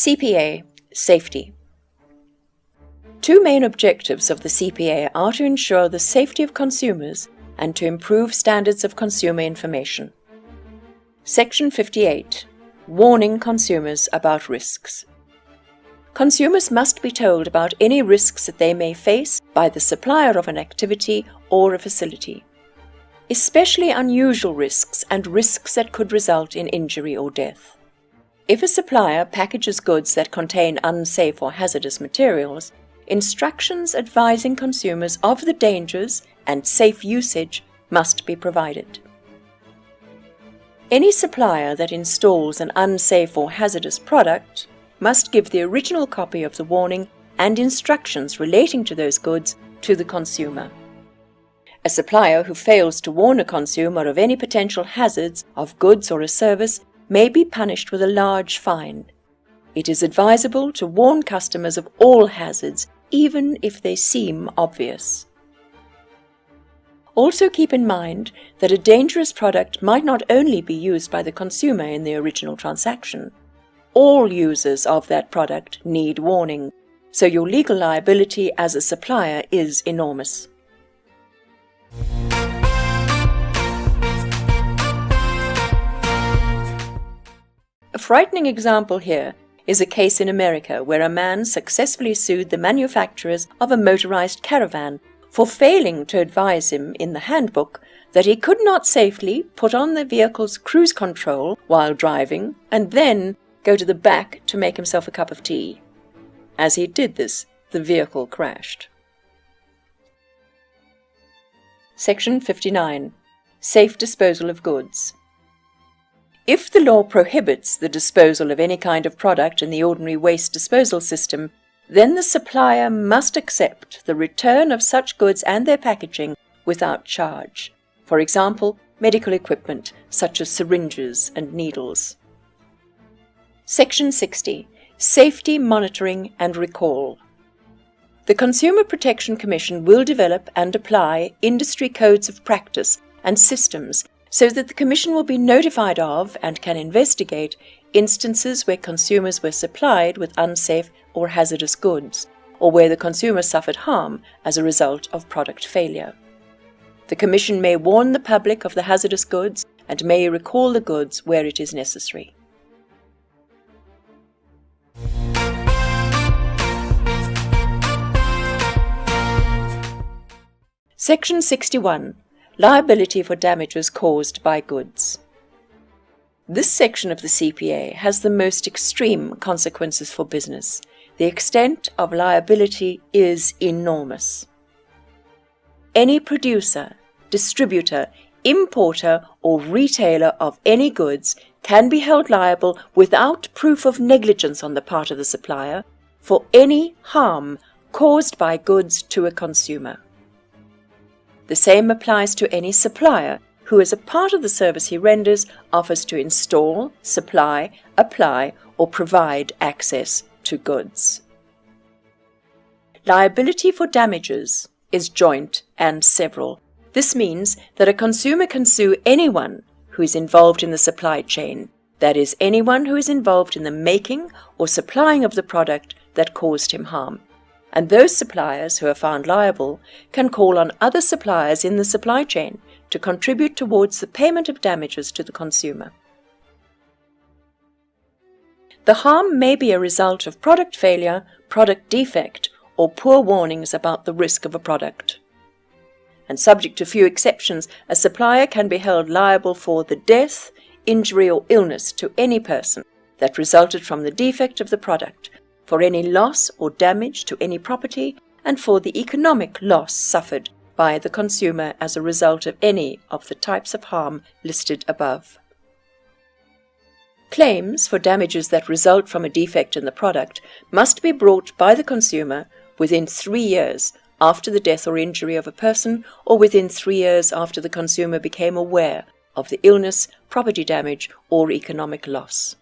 CPA – Safety. Two main objectives of the CPA are to ensure the safety of consumers and to improve standards of consumer information. Section 58. Warning consumers about risks. Consumers must be told about any risks that they may face by the supplier of an activity or a facility, especially unusual risks and risks that could result in injury or death. If a supplier packages goods that contain unsafe or hazardous materials, instructions advising consumers of the dangers and safe usage must be provided. Any supplier that installs an unsafe or hazardous product must give the original copy of the warning and instructions relating to those goods to the consumer. A supplier who fails to warn a consumer of any potential hazards of goods or a service may be punished with a large fine. It is advisable to warn customers of all hazards, even if they seem obvious. Also keep in mind that a dangerous product might not only be used by the consumer in the original transaction. All users of that product need warning, so your legal liability as a supplier is enormous. A frightening example here is a case in America where a man successfully sued the manufacturers of a motorized caravan for failing to advise him in the handbook that he could not safely put on the vehicle's cruise control while driving and then go to the back to make himself a cup of tea. As he did this, the vehicle crashed. Section 59. Safe disposal of goods. If the law prohibits the disposal of any kind of product in the ordinary waste disposal system, then the supplier must accept the return of such goods and their packaging without charge. For example, medical equipment such as syringes and needles. Section 60. Safety monitoring and recall. The Consumer Protection Commission will develop and apply industry codes of practice and systems so that the Commission will be notified of and can investigate instances where consumers were supplied with unsafe or hazardous goods, or where the consumer suffered harm as a result of product failure. The Commission may warn the public of the hazardous goods and may recall the goods where it is necessary. Section 61. Liability for damages caused by goods. This section of the CPA has the most extreme consequences for business. The extent of liability is enormous. Any producer, distributor, importer, or retailer of any goods can be held liable without proof of negligence on the part of the supplier for any harm caused by goods to a consumer. The same applies to any supplier who, as a part of the service he renders, offers to install, supply, apply, or provide access to goods. Liability for damages is joint and several. This means that a consumer can sue anyone who is involved in the supply chain, that is, anyone who is involved in the making or supplying of the product that caused him harm. And those suppliers who are found liable can call on other suppliers in the supply chain to contribute towards the payment of damages to the consumer. The harm may be a result of product failure, product defect, or poor warnings about the risk of a product. And subject to few exceptions, a supplier can be held liable for the death, injury, or illness to any person that resulted from the defect of the product, for any loss or damage to any property, and for the economic loss suffered by the consumer as a result of any of the types of harm listed above. Claims for damages that result from a defect in the product must be brought by the consumer within 3 years after the death or injury of a person, or within 3 years after the consumer became aware of the illness, property damage, or economic loss.